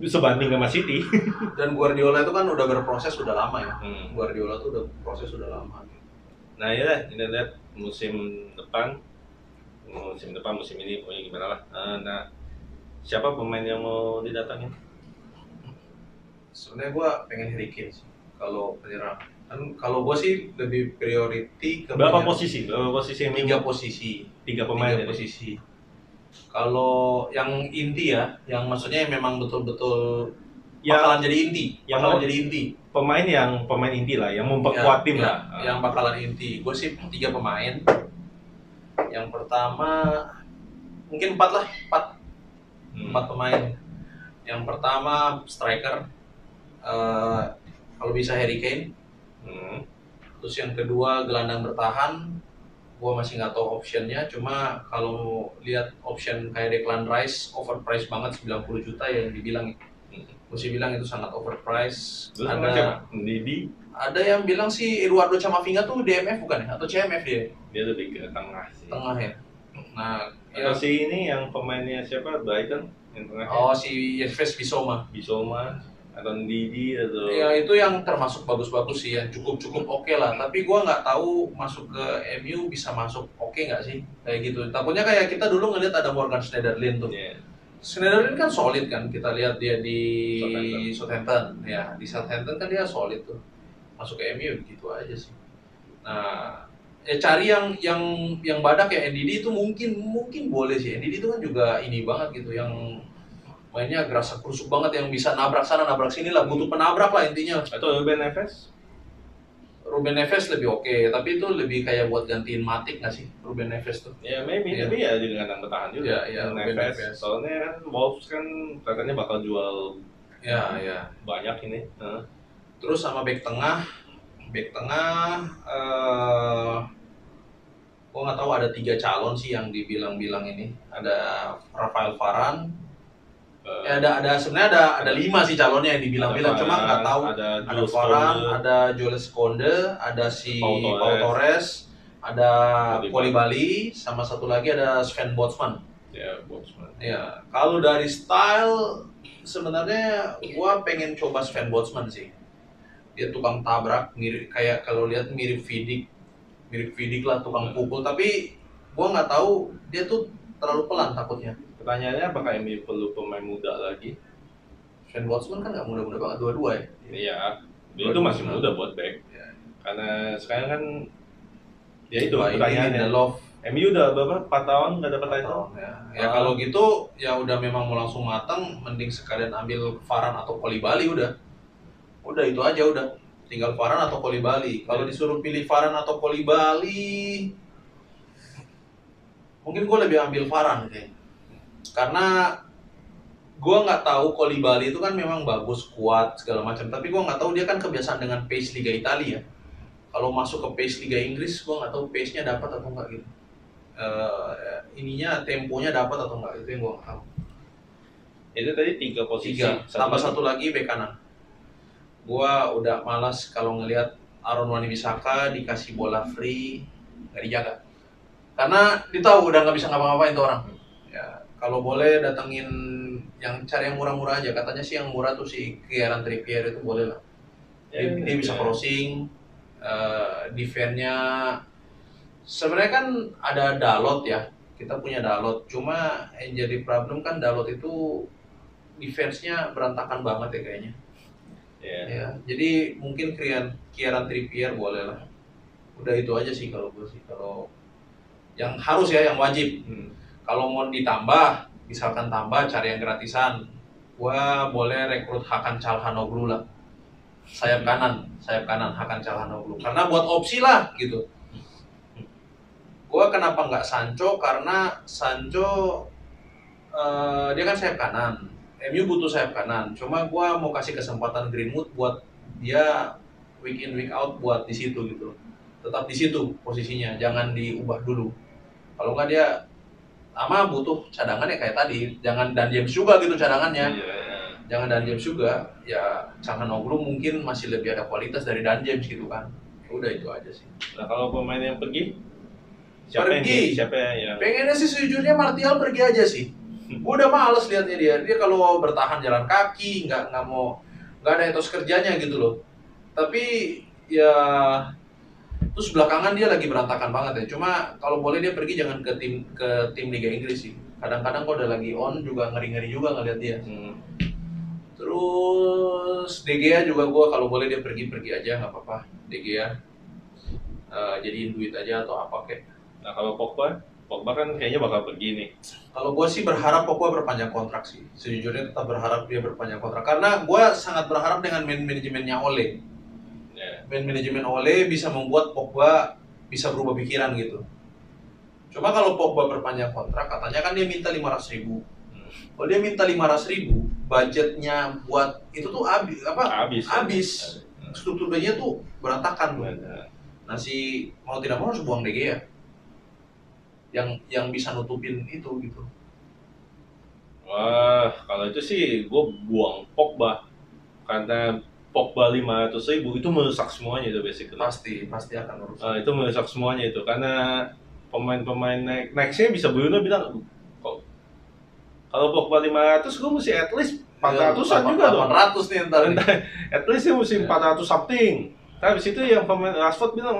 sebanding sama City. dan Guardiola itu kan udah berproses sudah lama ya. Guardiola tuh udah proses sudah lama. Nah ya, ini lihat musim ini pokoknya gimana lah. Nah, siapa pemain yang mau didatangin? Sebenarnya gua pengen Harry Kane sih kalau penyerang. Kan kalau gua sih lebih priority ke Berapa posisi yang 3 posisi. 3 pemain 3 ya? posisi. Kalau yang inti ya, yang maksudnya memang betul-betul bakalan jadi inti, pemain inti lah, yang memperkuat tim lah. Yang bakalan inti. Gue sih 3 pemain. Yang pertama mungkin 4 lah, 4 pemain. Yang pertama striker, kalau bisa Harry Kane. Terus yang kedua gelandang bertahan. Gue masih nggak tahu optionnya, cuma kalau lihat option kayak Declan Rice overpriced banget 90 juta yang dibilang. Gue sih bilang itu sangat overpriced. Terus sama siapa? Ndidi, Ada yang bilang sih Eduardo Camavinga tuh DMF bukan ya? Atau CMF dia? dia lebih ke tengah sih. Tengah ya. Nah, Atau si ini yang pemainnya siapa? Brighton yang tengahnya. oh si Yves Bissouma. Bisoma atau Ndidi atau Ya itu yang termasuk bagus-bagus sih ya, cukup oke lah. Tapi gua nggak tahu masuk ke MU bisa masuk oke nggak sih kayak gitu. Takutnya kayak kita dulu ngeliat ada Morgan Schneiderlin tuh. ya. Schneiderlin kan solid kan, kita lihat dia di Southampton. Southampton. Ya di Southampton kan dia solid tuh. Masuk ke MU gitu aja sih. Nah, ya cari yang badak ya NDD itu mungkin boleh sih. NDD itu kan juga ini banget gitu yang mainnya gerasa kerusuk banget yang bisa nabrak sana nabrak sini lah, butuh penabrak lah intinya. Atau Ruben Neves? Ruben Neves lebih oke, tapi itu lebih kayak buat gantiin Matic nggak sih Ruben Neves tuh? Ya maybe, Iya. tapi ya di gelandang bertahan juga. Iya, Ruben Neves. Neves. Soalnya kan Wolves kan katanya bakal jual Ya. banyak ini. Terus sama back tengah, gua nggak tahu ada 3 calon sih yang dibilang-bilang ini. Ada Rafael Varane, ada sebenarnya ada 5 sih calonnya yang dibilang-bilang, cuma nggak tahu. Ada Varane, ada Jules Kounde, ada si Pau Torres, ada Koulibaly, sama satu lagi ada Sven Botman. Ya, Bosman. Ya, kalau dari style sebenarnya gua pengen coba Sven Botman sih. Dia tukang tabrak, mirip kayak kalau lihat mirip Vidic lah, tukang pukul. Tapi gua nggak tahu dia tuh terlalu pelan takutnya. Pertanyaannya apakah MU perlu pemain muda lagi? Sven Botman kan nggak muda-muda banget, dua-dua ya. Iya, dia itu masih muda buat back. Ya. Karena sekarang kan ya itu Wah, ini pertanyaannya. the love MU udah berapa? 4 tahun nggak dapat title? ya kalau gitu ya udah memang mau langsung matang, mending sekalian ambil Varane atau Koulibaly udah itu aja udah, tinggal Varane atau Koulibaly. Kalau disuruh pilih Varane atau Koulibaly, mungkin gue lebih ambil Varane kayaknya, karena gue nggak tahu Koulibaly itu kan memang bagus, kuat segala macam, tapi gue nggak tahu dia kan kebiasaan dengan pace Liga Italia. Kalau masuk ke pace Liga Inggris, gue nggak tahu pace-nya dapat atau enggak gitu. Ininya temponya dapat atau enggak, itu yang gue nggak tahu. Itu tadi 3 posisi. 3, tambah satu lagi bek kanan. Gue udah malas kalau ngelihat Aaron Wan-Bissaka dikasih bola free nggak dijaga, karena dia tahu udah nggak bisa ngapa-ngapain tuh orang. Ya kalau boleh datengin cari yang murah-murah aja. Katanya sih yang murah tuh si Kieran Trippier itu boleh lah. Dia bisa crossing, defense-nya sebenarnya kan ada Dalot ya, kita punya Dalot, cuma yang jadi problem kan Dalot itu defense-nya berantakan banget ya kayaknya. Ya, jadi mungkin Kieran Trippier boleh lah. Udah itu aja sih kalau gue sih, kalau yang harus ya, yang wajib. Kalau mau ditambah, misalkan tambah cari yang gratisan, gua boleh rekrut Hakan Çalhanoğlu lah, sayap kanan Hakan Çalhanoğlu, karena buat opsi lah gitu. Gua kenapa nggak Sancho, karena Sancho dia kan sayap kanan, MU butuh sayap kanan, cuma gua mau kasih kesempatan Greenwood buat dia week in week out buat di situ gitu, tetap di situ posisinya, jangan diubah dulu. Kalau nggak dia sama butuh cadangan ya kayak tadi, jangan Dan James juga gitu cadangannya. Jangan Dan James juga, ya Çalhanoğlu mungkin masih lebih ada kualitas dari Dan James gitu kan. Udah itu aja sih. Nah kalau pemain yang pergi? Siapa yang pengennya sih sejujurnya Martial pergi aja sih. Udah males liatnya dia kalau bertahan jalan kaki, nggak ada etos kerjanya gitu loh. Tapi ya terus belakangan dia lagi berantakan banget ya. Cuma kalau boleh dia pergi jangan ke tim Liga Inggris sih. Kadang-kadang kalau udah lagi on juga ngeri-ngeri juga ngeliat dia. Terus De Gea juga gua kalau boleh dia pergi aja nggak apa-apa. De Gea jadiin duit aja atau apa kek. Nah kalau Pogba kan kayaknya bakal pergi nih. Kalau gue sih berharap Pogba berpanjang kontrak sih. Sejujurnya tetap berharap dia berpanjang kontrak. Karena gue sangat berharap dengan manajemennya Ole. Manajemen Ole bisa membuat Pogba bisa berubah pikiran gitu. Cuma kalau Pogba berpanjang kontrak, katanya kan dia minta 500.000. Kalau dia minta 500.000, budgetnya buat itu tuh habis. Struktur gajinya tuh berantakan tuh. Nah si mau tidak mau harus buang De Gea. Yang bisa nutupin itu gitu. Wah, kalau itu sih gue buang Pogba karena Pogba 500.000 itu merusak semuanya itu basically. Pasti akan merusak. Itu merusak semuanya itu karena pemain-pemain nextnya bisa Bruno bilang kok kalau Pogba 500 gue mesti at least 400-an juga dong. 800 nih ntar. At least dia mesti 400 something. Habis itu yang pemain Rashford bilang,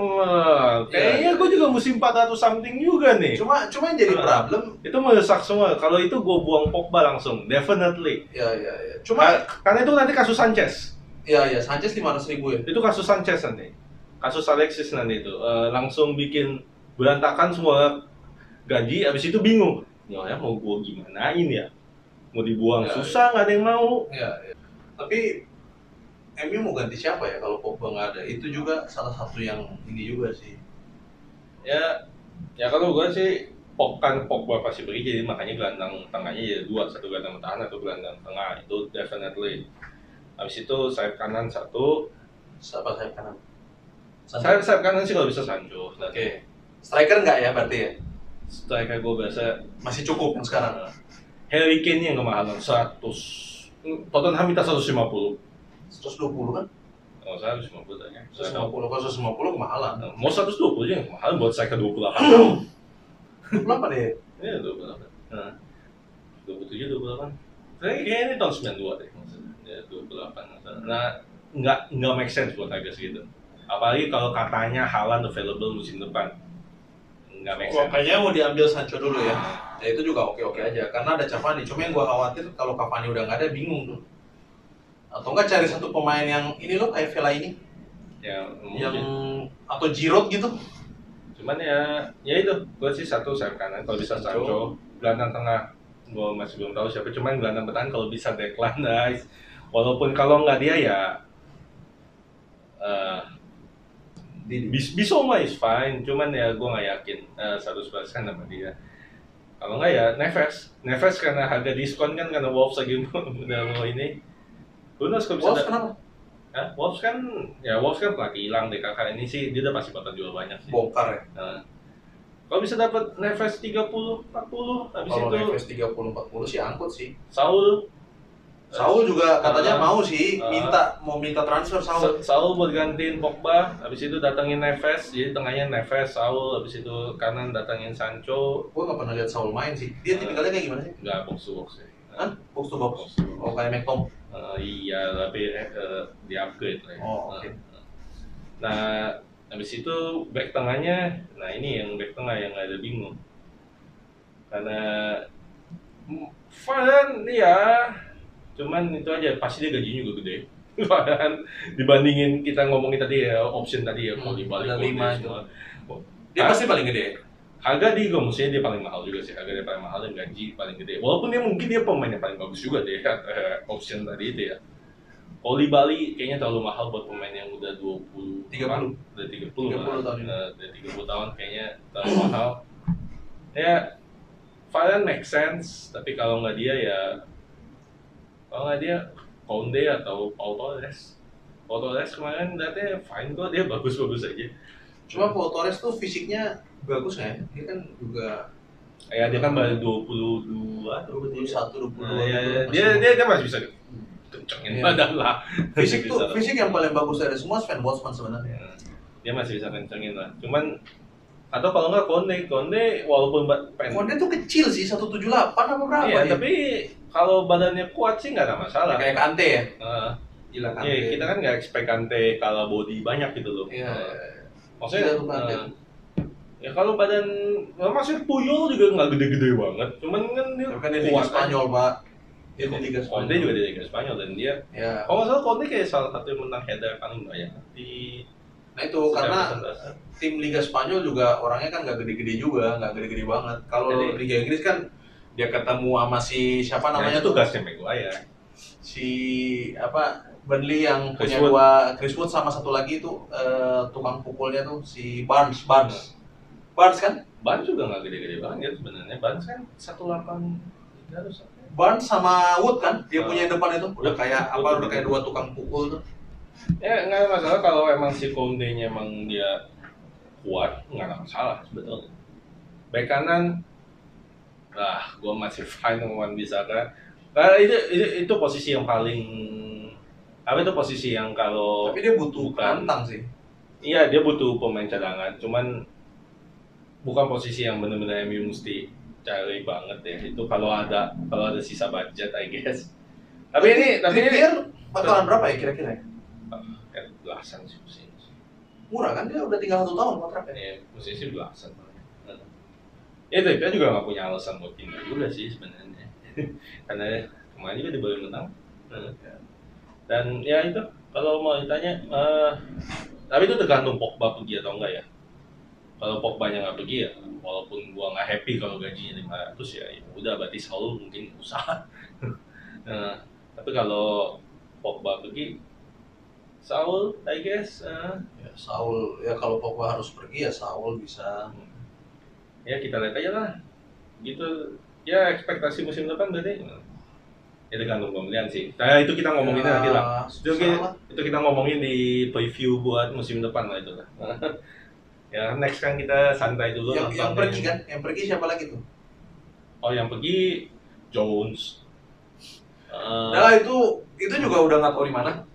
kayaknya gue juga mesti 400 something juga nih. Cuma yang jadi problem itu merusak semua. Kalau itu gue buang Pogba langsung, definitely. Ya. Cuma karena itu nanti kasus Sanchez. Ya, Sanchez 500.000 ya. Itu kasus Sanchez nanti. Kasus Alexis nanti itu langsung bikin berantakan semua gaji. Abis itu bingung. Ya mau gue gimanain ya? Mau dibuang susah, nggak ada yang mau. Ya. Tapi MU mau ganti siapa ya kalau Pogba nggak ada? Itu juga salah satu yang ini juga sih. Ya kalau gue sih Pogba pasti pergi, jadi makanya gelandang tengahnya ya dua, satu gelandang tahan atau gelandang tengah itu definitely. Habis itu sayap kanan satu. Siapa sayap kanan? Sayap kanan sih kalau bisa Sancho. Oke. Striker nggak ya berarti ya? Striker gue biasa masih cukup yang sekarang. Harry Kane yang kemahalan 100. Tottenham minta 150. 120 kan? Oh, saya 150 tanya. 150, kalau 150 kemahalan. Mau 120 aja yang kemahalan buat striker 28 tahun. 28 deh? Iya, 28. 27, 28. Kayaknya ini tahun 92 deh maksudnya. Ya, 28. Nah, nggak make sense buat harga segitu. Apalagi kalau katanya Haaland available musim depan. Nggak make sense. Kayaknya mau diambil Sancho dulu ya. Ya itu juga oke-oke aja, karena ada Cavani. Cuma yang gua khawatir kalau Cavani udah nggak ada, bingung tuh. Atau nggak cari satu pemain yang ini loh kayak Vela ini. Yang atau Giroud gitu. Cuman ya itu, gue sih satu sayap kanan kalau bisa Sancho. Gelandang tengah gue masih belum tahu siapa, cuman gelandang bertahan kalau bisa Declan Rice. Walaupun kalau nggak dia ya Bissouma is fine, cuman ya gue nggak yakin 100% sama dia. Kalau nggak ya Neves karena harga diskon kan, karena Wolves lagi udah mau ini. Wolves kenapa? Wolves kan pelatih hilang deh kakak ini sih, dia udah pasti bakal jual banyak sih. Bongkar ya? Kalau bisa dapat Neves 30-40, habis kalau itu Neves 30-40 sih angkut sih. Saul juga katanya mau sih, mau minta transfer Saul. Saul buat gantiin Pogba, habis itu datangin Neves, jadi tengahnya Neves, Saul, habis itu kanan datangin Sancho. Gua nggak pernah lihat Saul main sih. Dia tipikalnya kayak gimana sih? Nggak, box to box ya. Box to box. Oh, kayak McTom. Iya, tapi di upgrade lah ya. Oke. Nah, habis itu back tengahnya, nah ini yang back tengah yang ada bingung. Karena Varane ya, cuman itu aja, pasti dia gajinya juga gede. Dibandingin kita ngomongin tadi ya, option tadi ya, kalau dibalik 5 itu. Dia Nah, pasti paling gede. Harga di Gomusnya dia paling mahal juga sih, harga dia paling mahal dan gaji paling gede. Walaupun dia pemain yang paling bagus juga deh, option tadi itu ya. Kalau di Bali kayaknya terlalu mahal buat pemain yang udah 30 udah 30 tahun ini. Udah 30 tahun kayaknya terlalu mahal. Ya, Varane make sense, tapi kalau nggak dia Koundé atau Pau Torres. Pau Torres kemarin datanya fine kok, dia bagus-bagus aja. Cuma Pau Torres tuh fisiknya bagus nggak ya? Dia kan juga dia kan baru 22 atau 21, 22. Dia kan masih bisa kencengin badan lah. Fisik yang paling bagus dari semua Sven Botman sebenarnya. Dia masih bisa kencengin lah. Cuman atau kalau nggak Konde walaupun Konde tuh kecil sih, 178 apa berapa ya? ya? Tapi kalau badannya kuat sih nggak ada masalah. Kayak Kante ya? Gila Kante. Iya, kita kan nggak expect Kante kalau body banyak gitu loh. Iya. Maksudnya ya kalau badan, maksudnya Puyol juga nggak gede-gede banget. Cuman kan dia di Liga Spanyol, Pak. Dia di Liga Spanyol. Konde juga di Liga Spanyol dan dia. Ya. Kalau nggak salah Konde kayak salah satu yang menang header paling banyak di. Nah itu karena tim Liga Spanyol juga orangnya kan nggak gede-gede juga, nggak gede-gede banget. Kalau Liga Inggris kan dia ketemu sama si siapa namanya tuh tugasnya Maguire. Si Burnley yang punya dua, Chris Wood sama satu lagi tuh tukang pukulnya tuh si Barnes kan? Barnes juga nggak gede-gede banget sebenarnya. Barnes kan 183 harus. Barnes sama Wood kan, dia punya yang depan itu udah kayak udah kayak dua tukang pukul tuh. Ya nggak ada masalah kalau emang si Koundé-nya emang dia kuat, nggak ada masalah sebetulnya. Back kanan Nah, gue masih fine sama Wan Bisaka. Nah, itu posisi yang paling apa itu posisi yang kalau Tapi dia butuh bukan penantang sih. iya dia butuh pemain cadangan, cuman bukan posisi yang benar-benar MU mesti cari banget ya. Itu kalau ada sisa budget I guess. Tapi ini Trippier bakalan berapa ya kira-kira? kayak belasan sih musim. Murah kan, dia udah tinggal 1 tahun kontraknya. Ya, musim sih belasan. Ya Trippier juga nggak punya alasan buat pindah juga sih sebenarnya. Karena kemarin juga dibawa menang. Dan ya itu kalau mau ditanya, tapi itu tergantung Pogba pergi atau enggak ya. Kalau Pogba-nya nggak pergi ya, walaupun gua nggak happy kalau gajinya 500 ya, ya udah berarti Saul mungkin usaha. Nah, tapi kalau Pogba pergi, Saul, I guess, Ya, Saul ya kalau Pogba harus pergi ya Saul bisa. ya kita lihat aja lah. Gitu, ya ekspektasi musim depan berarti, ya tergantung pembelian sih. Nah itu kita ngomongin nanti lah. Itu kita ngomongin di preview buat musim depan lah itu lah. Ya next kan kita santai dulu. Yang pergi kan? Yang pergi siapa lagi tuh? Oh yang pergi Jones. Nah itu juga udah nggak tahu di mana.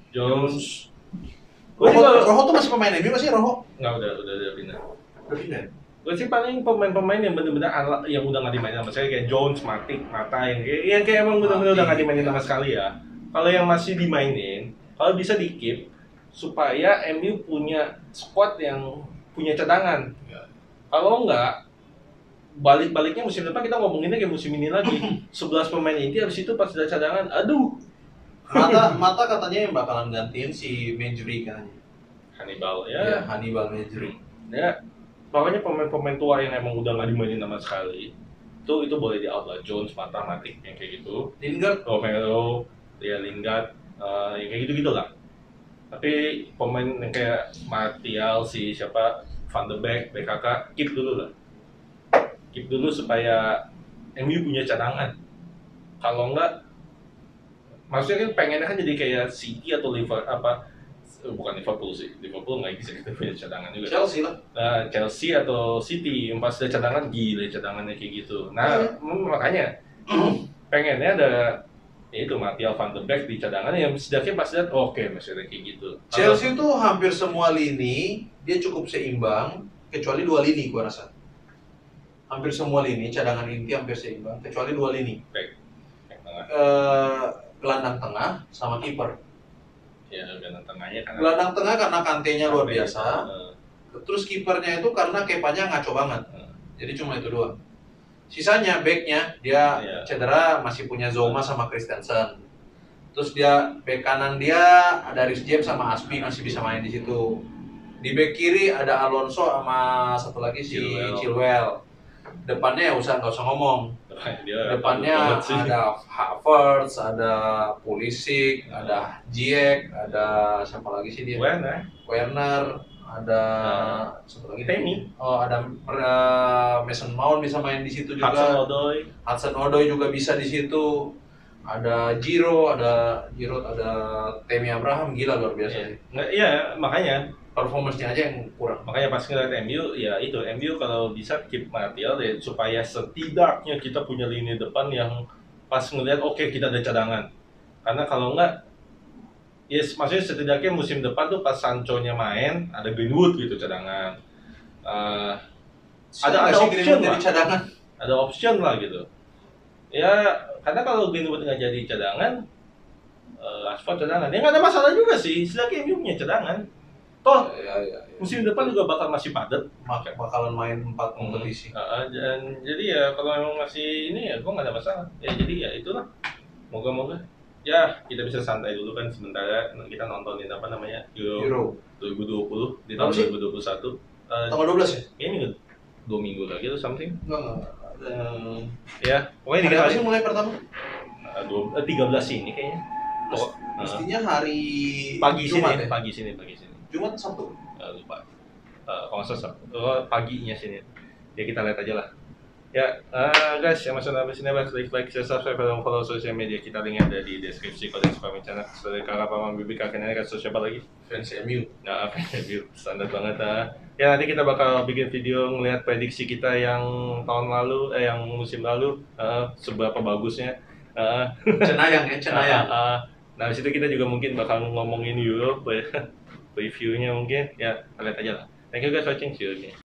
Jones. Roho tuh masih pemain MU masih Roho? Nggak udah pindah. Udah pindah. Gue sih paling pemain-pemain yang benar-benar yang udah nggak dimainin sama sekali kayak Jones, Matip, Mata yang kayak emang benar-benar udah nggak dimainin sama sekali ya. Kalau yang masih dimainin, kalau bisa di keep supaya MU punya squad yang punya cadangan. Ya. Kalau enggak, balik-baliknya musim depan kita ngomonginnya kayak musim ini lagi. 11 pemain inti habis itu pas ada cadangan, aduh. Mata katanya yang bakalan gantiin si Mejri katanya. Hannibal ya. Ya, Hannibal Mejri. Ya, pokoknya pemain-pemain tua yang emang udah nggak dimainin sama sekali. Itu boleh di out lah, Jones, Mata, Matic yang kayak gitu. Lingard, Romero, ya Lingard, yang kayak gitu-gitu lah. Tapi pemain yang kayak Martial, si siapa, Van de Beek, BKK, keep dulu lah. Keep dulu supaya MU punya cadangan. Kalau enggak, maksudnya kan pengennya kan jadi kayak City atau bukan Liverpool sih. Liverpool nggak bisa kita punya cadangan juga. Chelsea lah. Chelsea atau City yang pas ada cadangan gila cadangannya kayak gitu. Nah, makanya pengennya ada ya itu Martial, Van de Beek di cadangan yang setidaknya pas lihat oke, masih ada kayak gitu. Chelsea itu hampir semua lini dia cukup seimbang kecuali 2 lini gua rasa. Hampir semua lini cadangan inti hampir seimbang kecuali 2 lini. Back tengah. Gelandang tengah sama kiper. Ya gelandang tengahnya karena Gelandang tengah karena Kante-nya luar biasa. Terus kipernya itu karena Kepa-nya ngaco banget. Jadi cuma itu doang. Sisanya backnya dia cedera masih punya Zouma sama Christensen. Terus dia back kanan dia ada Reece James sama Aspi masih bisa main di situ. Di back kiri ada Alonso sama satu lagi si Chilwell. Depannya ya nggak usah ngomong. Depannya ada Havertz, ada Pulisic, ada Ziyech, ada siapa lagi sih dia? Werner. Ada satu lagi Temi. Oh, ada Mason Mount bisa main di situ juga. Hudson Odoi juga bisa di situ. Ada Giroud, ada Temi Abraham, gila luar biasa sih. Iya, makanya performance-nya aja yang kurang. Makanya pas ngeliat MU, ya itu MU kalau bisa keep Martial ya supaya setidaknya kita punya lini depan yang pas ngeliat oke, kita ada cadangan. Karena kalau enggak maksudnya setidaknya musim depan tuh pas Sancho-nya main, ada Greenwood gitu cadangan. Ada option lah. Ada option lah gitu. Ya, karena kalau Greenwood nggak jadi cadangan, Rashford cadangan. Ya nggak ada masalah juga sih, setidaknya MU punya cadangan. Toh, musim depan juga bakal masih padat. Bakalan main 4 kompetisi. Dan jadi ya kalau memang masih ini ya, gue nggak ada masalah. Ya jadi ya itulah. Moga-moga. Ya, kita bisa santai dulu kan sementara kita nontonin apa namanya Euro 2020 di tahun 2021. Tanggal 12 ya? Ini 2 minggu lagi atau something? Enggak. Ya, pokoknya 3 hari sih mulai pertama? 13 ini kayaknya. Mestinya hari pagi Jumat sini, ya? pagi sini. Jumat Sabtu? Lupa. Kalau nggak salah paginya sini. Ya kita lihat aja lah. Ya, guys, yang masih sampai sini like, share, subscribe, dan follow sosial media kita, linknya ada di deskripsi. Kalau yang channel sebagai kakak paman bibi kakek nenek atau siapa lagi? Fans MU. Nah, review standar banget. Ya nanti kita bakal bikin video ngelihat prediksi kita yang tahun lalu, yang musim lalu, seberapa bagusnya. Cenayang ya, Cenayang. Nah, di situ kita juga mungkin bakal ngomongin Europe, reviewnya mungkin. Ya, lihat aja lah. Thank you guys for watching. See you again.